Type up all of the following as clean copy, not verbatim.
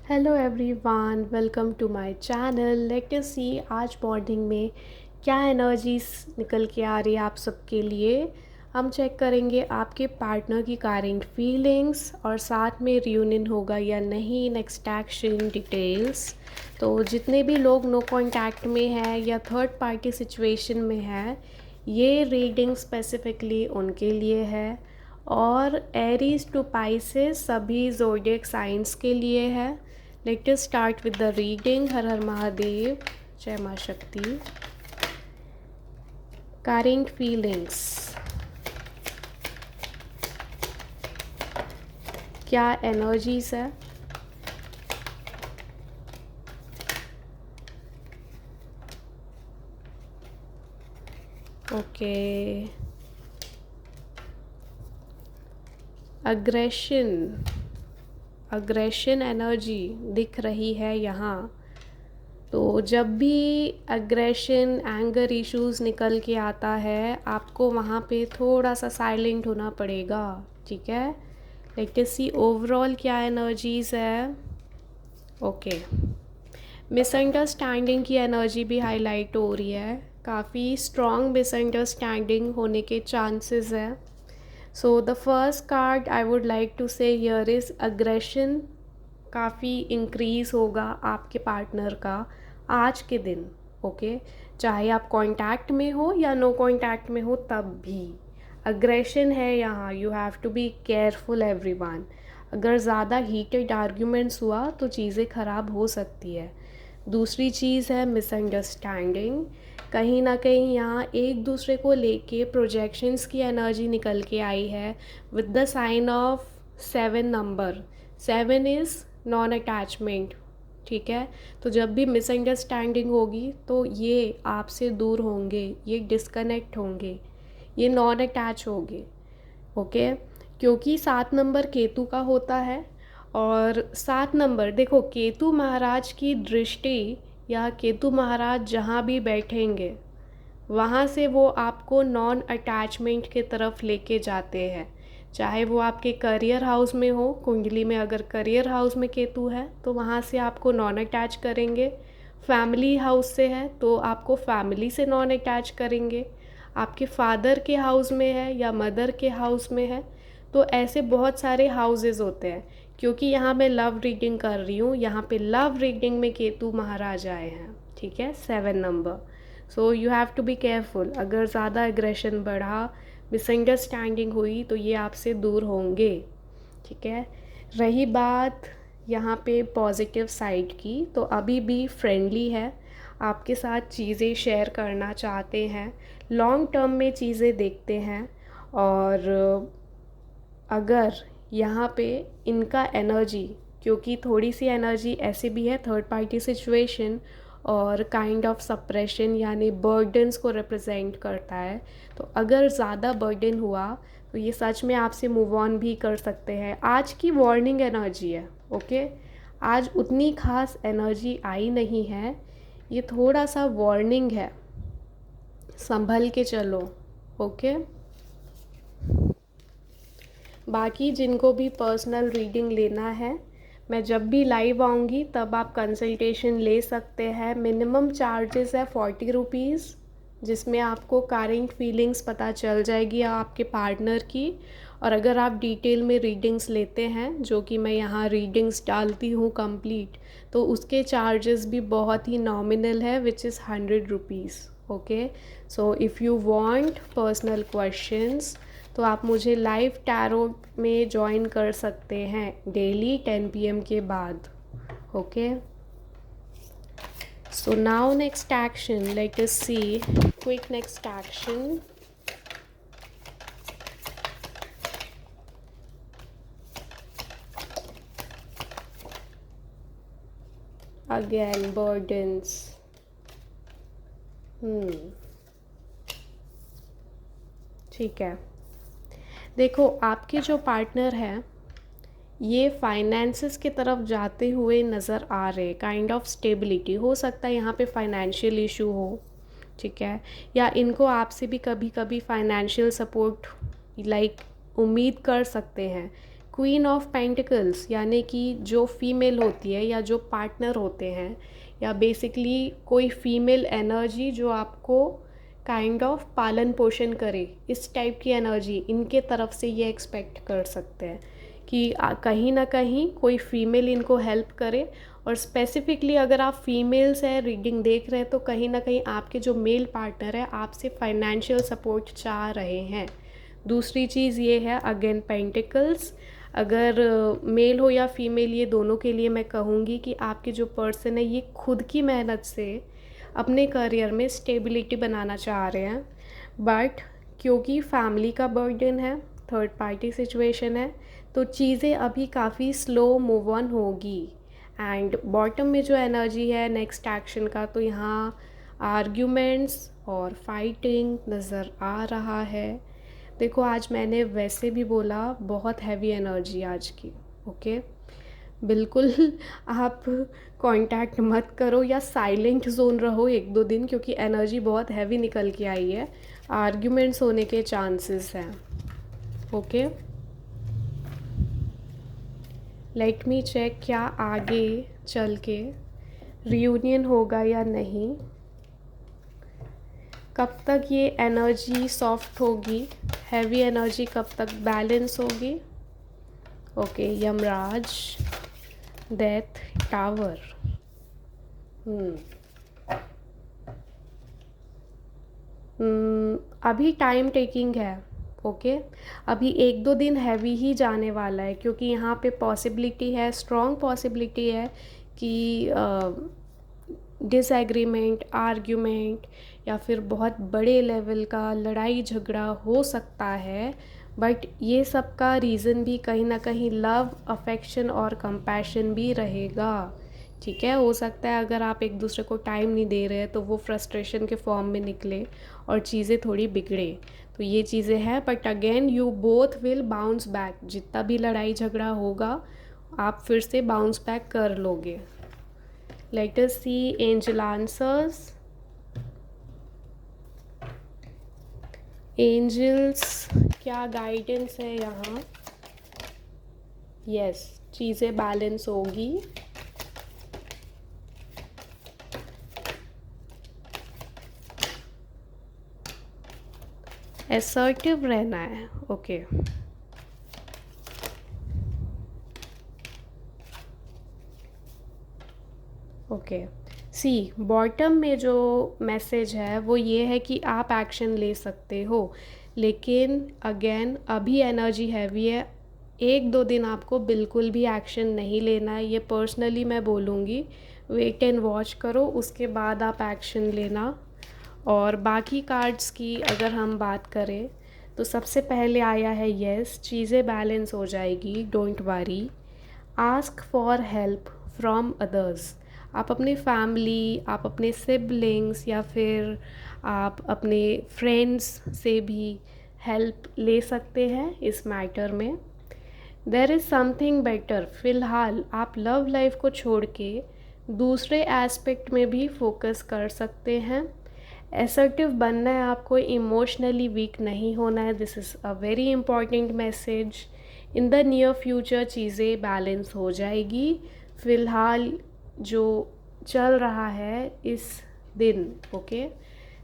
Hello everyone, welcome to my channel. Let us see आज morning में क्या energies निकल के आ रही है आप सबके लिए। हम चेक करेंगे आपके पार्टनर की करंट फीलिंग्स और साथ में रियूनियन होगा या नहीं, नेक्स्ट एक्शन डिटेल्स। तो जितने भी लोग नो कांटेक्ट में है या थर्ड पार्टी सिचुएशन में है, ये रीडिंग स्पेसिफिकली उनके लिए है। और एरीज टू पाइसेस सभी ज़ोडिएक साइंस के लिए है। Let us start with the reading. हर हर महादेव, जय माँ शक्ति। करंट फीलिंग्स, क्या एनर्जीज है। ओके, अग्रेशन एनर्जी दिख रही है यहाँ। तो जब भी अग्रेशन एंगर इश्यूज निकल के आता है, आपको वहाँ पे थोड़ा सा साइलेंट होना पड़ेगा, ठीक है। लेट अस सी ओवरऑल क्या एनर्जीज है। ओके, मिसअंडरस्टैंडिंग की एनर्जी भी हाईलाइट हो रही है। काफ़ी स्ट्रॉन्ग मिसअंडरस्टैंडिंग होने के चांसेस है। So the first card I would like to say here is aggression काफ़ी इंक्रीज़ होगा आपके पार्टनर का आज के दिन। ओके, चाहे आप कांटेक्ट में हो या नो कांटेक्ट में हो, तब भी अग्रेशन है यहाँ। You have to be careful everyone. अगर ज़्यादा हीटेड आर्ग्यूमेंट्स हुआ तो चीज़ें ख़राब हो सकती है। दूसरी चीज़ है मिसअंडरस्टैंडिंग। कहीं ना कहीं यहाँ एक दूसरे को लेके प्रोजेक्शंस की एनर्जी निकल के आई है with the sign of 7 number. 7 is non attachment, ठीक है। तो जब भी मिसअंडरस्टैंडिंग होगी तो ये आपसे दूर होंगे, ये डिस्कनेक्ट होंगे, ये नॉन अटैच होंगे। ओके, क्योंकि 7 नंबर केतु का होता है। और 7 नंबर देखो, केतु महाराज की दृष्टि या केतु महाराज जहाँ भी बैठेंगे वहाँ से वो आपको नॉन अटैचमेंट के तरफ लेके जाते हैं। चाहे वो आपके करियर हाउस में हो, कुंडली में अगर करियर हाउस में केतु है तो वहाँ से आपको नॉन अटैच करेंगे। फैमिली हाउस से है तो आपको फैमिली से नॉन अटैच करेंगे। आपके फादर के हाउस में है या मदर के हाउस में है, तो ऐसे बहुत सारे हाउसेस होते हैं। क्योंकि यहाँ मैं लव रीडिंग कर रही हूँ, यहाँ पे लव रीडिंग में केतु महाराज आए हैं, ठीक है, 7 number. So you have to be careful. अगर ज़्यादा एग्रेशन बढ़ा, मिसअंडरस्टैंडिंग हुई, तो ये आपसे दूर होंगे, ठीक है। रही बात यहाँ पे पॉजिटिव साइड की, तो अभी भी फ्रेंडली है, आपके साथ चीज़ें शेयर करना चाहते हैं, लॉन्ग टर्म में चीज़ें देखते हैं। और अगर यहाँ पे इनका एनर्जी, क्योंकि थोड़ी सी एनर्जी ऐसे भी है थर्ड पार्टी सिचुएशन और काइंड ऑफ सप्रेशन यानी बर्डन्स को रिप्रेजेंट करता है। तो अगर ज़्यादा बर्डन हुआ तो ये सच में आपसे मूव ऑन भी कर सकते हैं। आज की वार्निंग एनर्जी है, ओके। आज उतनी खास एनर्जी आई नहीं है, ये थोड़ा सा वार्निंग है, संभल के चलो, ओके। बाकी जिनको भी पर्सनल रीडिंग लेना है, मैं जब भी लाइव आऊँगी तब आप कंसल्टेशन ले सकते हैं। मिनिमम चार्जेस है 40 रुपीज़, जिसमें आपको करंट फीलिंग्स पता चल जाएगी आपके पार्टनर की। और अगर आप डिटेल में रीडिंग्स लेते हैं, जो कि मैं यहाँ रीडिंग्स डालती हूँ कंप्लीट, तो उसके चार्जेस भी बहुत ही नॉमिनल है, which is 100 rupees, okay. So if you want personal questions तो आप मुझे लाइव टैरो में ज्वाइन कर सकते हैं डेली 10 PM के बाद, okay. So now next action, let us see quick next action. Again burdens. ठीक है, देखो आपके जो पार्टनर हैं ये फाइनेंसेस की तरफ जाते हुए नज़र आ रहे। काइंड ऑफ स्टेबिलिटी हो सकता है यहाँ पे फाइनेंशियल इशू हो, ठीक है। या इनको आपसे भी कभी कभी फाइनेंशियल सपोर्ट लाइक उम्मीद कर सकते हैं। क्वीन ऑफ पेंटिकल्स, यानी कि जो फीमेल होती है या जो पार्टनर होते हैं, या बेसिकली कोई फीमेल एनर्जी जो आपको काइंड ऑफ पालन पोषण करे, इस टाइप की एनर्जी इनके तरफ से ये एक्सपेक्ट कर सकते हैं कि कहीं ना कहीं कोई फीमेल इनको हेल्प करे। और स्पेसिफिकली अगर आप फीमेल से रीडिंग देख रहे हैं तो कहीं ना कहीं आपके जो मेल पार्टनर है आपसे फाइनेंशियल सपोर्ट चाह रहे हैं। दूसरी चीज़ ये है अगेन पेंटिकल्स, अगर मेल हो या फीमेल, ये दोनों के लिए मैं कहूँगी कि आपके जो पर्सन है ये खुद की मेहनत से अपने करियर में स्टेबिलिटी बनाना चाह रहे हैं, बट क्योंकि फैमिली का बर्डन है, थर्ड पार्टी सिचुएशन है, तो चीज़ें अभी काफ़ी स्लो मूव ऑन होगी। एंड बॉटम में जो एनर्जी है नेक्स्ट एक्शन का, तो यहाँ आर्ग्यूमेंट्स और फाइटिंग नज़र आ रहा है। देखो आज मैंने वैसे भी बोला बहुत हैवी एनर्जी आज की, ओके। बिल्कुल आप कांटेक्ट मत करो या साइलेंट जोन रहो 1-2 दिन, क्योंकि एनर्जी बहुत हैवी निकल के आई है। आर्ग्यूमेंट्स होने के चांसेस हैं, ओके। लेट मी चेक क्या आगे चल के रियूनियन होगा या नहीं, कब तक ये एनर्जी सॉफ्ट होगी, हैवी एनर्जी कब तक बैलेंस होगी। Okay, Yamraj, death, tower. अभी टाइम टेकिंग है, ओके। अभी 1-2 दिन हैवी ही जाने वाला है, क्योंकि यहाँ पे पॉसिबिलिटी है, स्ट्रॉन्ग पॉसिबिलिटी है कि डिसएग्रीमेंट, आर्ग्यूमेंट या फिर बहुत बड़े लेवल का लड़ाई झगड़ा हो सकता है। बट ये सब का रीज़न भी कहीं ना कहीं लव, अफेक्शन और कंपैशन भी रहेगा, ठीक है। हो सकता है अगर आप एक दूसरे को टाइम नहीं दे रहे हैं तो वो फ्रस्ट्रेशन के फॉर्म में निकले और चीज़ें थोड़ी बिगड़े, तो ये चीज़ें हैं। But again you both will bounce back, जितना भी लड़ाई झगड़ा होगा आप फिर से बाउंस बैक कर लोगे। लेट अस सी एंजल आंसर्स। एंजल्स क्या गाइडेंस है यहाँ? यस, चीज़ें बैलेंस होगी। असर्टिव रहना है, ओके। ओके, सी बॉटम में जो मैसेज है वो ये है कि आप एक्शन ले सकते हो, लेकिन अगेन अभी एनर्जी हैवी है। 1-2 दिन आपको बिल्कुल भी एक्शन नहीं लेना है, ये पर्सनली मैं बोलूँगी। वेट एंड वॉच करो, उसके बाद आप एक्शन लेना। और बाकी कार्ड्स की अगर हम बात करें तो सबसे पहले आया है यस, चीज़ें बैलेंस हो जाएगी, don't worry. Ask for help from others, आप अपने फैमिली, आप अपने सिबलिंग्स या फिर आप अपने फ्रेंड्स से भी हेल्प ले सकते हैं इस मैटर में। देयर इज़ समथिंग बेटर, फ़िलहाल आप लव लाइफ को छोड़ के दूसरे एस्पेक्ट में भी फोकस कर सकते हैं। असर्टिव बनना है आपको, इमोशनली वीक नहीं होना है, this is a very important message. In the near future चीज़ें बैलेंस हो जाएगी। फ़िलहाल जो चल रहा है इस दिन, ओके,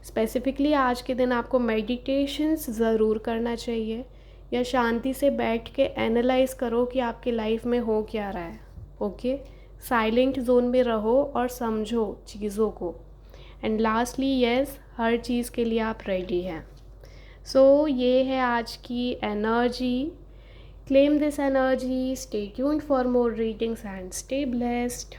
स्पेसिफिकली आज के दिन आपको मेडिटेशंस ज़रूर करना चाहिए, या शांति से बैठ के एनालाइज करो कि आपके लाइफ में हो क्या रहा है, ओके। साइलेंट जोन में रहो और समझो चीज़ों को। एंड लास्टली यस, हर चीज़ के लिए आप रेडी हैं। सो ये है आज की energy. Claim this energy, stay tuned for more readings and stay blessed.